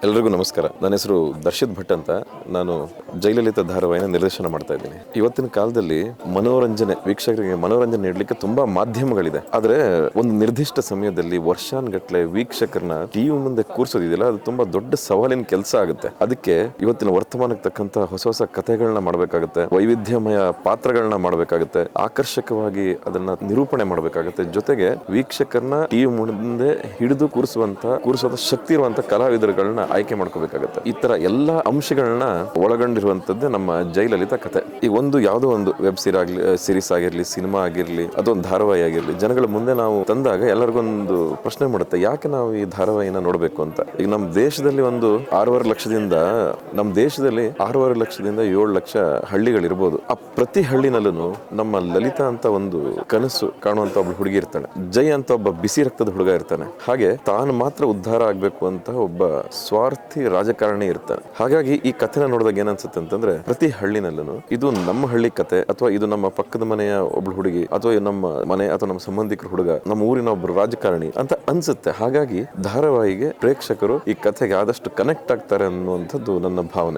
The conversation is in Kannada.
ಎಲ್ರಿಗೂ ನಮಸ್ಕಾರ. ನನ್ನ ಹೆಸರು ದರ್ಶಿತ್ ಭಟ್ ಅಂತ. ನಾನು ಜಯಲಲಿತಾ ಧಾರಾವಾಹಿನ ನಿರ್ದೇಶನ ಮಾಡ್ತಾ ಇದ್ದೀನಿ. ಇವತ್ತಿನ ಕಾಲದಲ್ಲಿ ವೀಕ್ಷಕರಿಗೆ ಮನೋರಂಜನೆ ನೀಡಲಿಕ್ಕೆ ತುಂಬಾ ಮಾಧ್ಯಮಗಳಿದೆ. ಆದ್ರೆ ಒಂದು ನಿರ್ದಿಷ್ಟ ಸಮಯದಲ್ಲಿ ವರ್ಷಾನ್ಗಟ್ಲೆ ವೀಕ್ಷಕರನ್ನ ಟಿವಿ ಮುಂದೆ ಕೂರ್ಸೋದಿದೆಯಲ್ಲ, ಅದು ತುಂಬಾ ದೊಡ್ಡ ಸವಾಲಿನ ಕೆಲಸ ಆಗುತ್ತೆ. ಅದಕ್ಕೆ ಇವತ್ತಿನ ವರ್ತಮಾನಕ್ಕೆ ತಕ್ಕಂತ ಹೊಸ ಕಥೆಗಳನ್ನ ಮಾಡಬೇಕಾಗುತ್ತೆ, ವೈವಿಧ್ಯಮಯ ಪಾತ್ರಗಳನ್ನ ಮಾಡಬೇಕಾಗುತ್ತೆ, ಆಕರ್ಷಕವಾಗಿ ಅದನ್ನ ನಿರೂಪಣೆ ಮಾಡಬೇಕಾಗುತ್ತೆ. ಜೊತೆಗೆ ವೀಕ್ಷಕರನ್ನ ಟಿವಿ ಮುಂದೆ ಹಿಡಿದು ಕೂರಿಸುವಂತ ಶಕ್ತಿ ಇರುವಂತ ಕಲಾವಿದರುಗಳನ್ನ ಆಯ್ಕೆ ಮಾಡ್ಕೋಬೇಕಾಗುತ್ತೆ. ಈ ತರ ಎಲ್ಲಾ ಅಂಶಗಳನ್ನ ಒಳಗೊಂಡಿರುವಂತದ್ದೇ ನಮ್ಮ ಜಯಲಲಿತಾ ಕಥೆ. ಈಗ ಯಾವುದೋ ಒಂದು ವೆಬ್ ಸೀರೀಸ್ ಆಗಿರ್ಲಿ, ಸಿನಿಮಾ ಆಗಿರ್ಲಿ, ಅದೊಂದು ಧಾರಾವಾಹಿ ಆಗಿರ್ಲಿ, ಜನಗಳ ಮುಂದೆ ನಾವು ತಂದಾಗ ಎಲ್ಲರಿಗೊಂದು ಪ್ರಶ್ನೆ ಮಾಡುತ್ತೆ, ಯಾಕೆ ನಾವು ಈ ಧಾರಾವಾಹಿನ ನೋಡ್ಬೇಕು ಅಂತ. ಈಗ ನಮ್ಮ ದೇಶದಲ್ಲಿ 6.5 ಲಕ್ಷದಿಂದ 7 ಲಕ್ಷ ಹಳ್ಳಿಗಳಿರ್ಬೋದು. ಆ ಪ್ರತಿ ಹಳ್ಳಿನಲ್ಲೂ ನಮ್ಮ ಲಲಿತಾ ಅಂತ ಒಂದು ಕನಸು ಕಾಣುವಂತ ಒಬ್ಬ ಹುಡುಗಿ ಇರ್ತಾನೆ, ಜೈ ಅಂತ ಒಬ್ಬ ಬಿಸಿ ರಕ್ತದ ಹುಡುಗ ಇರ್ತಾನೆ. ಹಾಗೆ ತಾನು ಮಾತ್ರ ಉದ್ಧಾರ ಆಗ್ಬೇಕು ಅಂತ ಒಬ್ಬ ಸ್ವಾರ್ಥಿ ರಾಜಕಾರಣಿ ಇರ್ತಾನೆ. ಹಾಗಾಗಿ ಈ ಕಥೆನ ನೋಡಿದಾಗ ಏನನ್ಸುತ್ತೆ ಅಂತಂದ್ರೆ, ಪ್ರತಿ ಹಳ್ಳಿನಲ್ಲೂ ಇದು ನಮ್ಮ ಹಳ್ಳಿ ಕತೆ, ಅಥವಾ ಇದು ನಮ್ಮ ಪಕ್ಕದ ಮನೆಯ ಒಬ್ಳು ಹುಡುಗಿ, ಅಥವಾ ನಮ್ಮ ಮನೆ ಅಥವಾ ನಮ್ಮ ಸಂಬಂಧಿಕರ ಹುಡುಗ, ನಮ್ಮ ಊರಿನ ಒಬ್ರು ರಾಜಕಾರಣಿ ಅಂತ ಅನ್ಸುತ್ತೆ. ಹಾಗಾಗಿ ಧಾರಾವಾಹಿಗೆ ಪ್ರೇಕ್ಷಕರು ಈ ಕಥೆಗೆ ಆದಷ್ಟು ಕನೆಕ್ಟ್ ಆಗ್ತಾರೆ ಅನ್ನುವಂಥದ್ದು ನನ್ನ ಭಾವನೆ.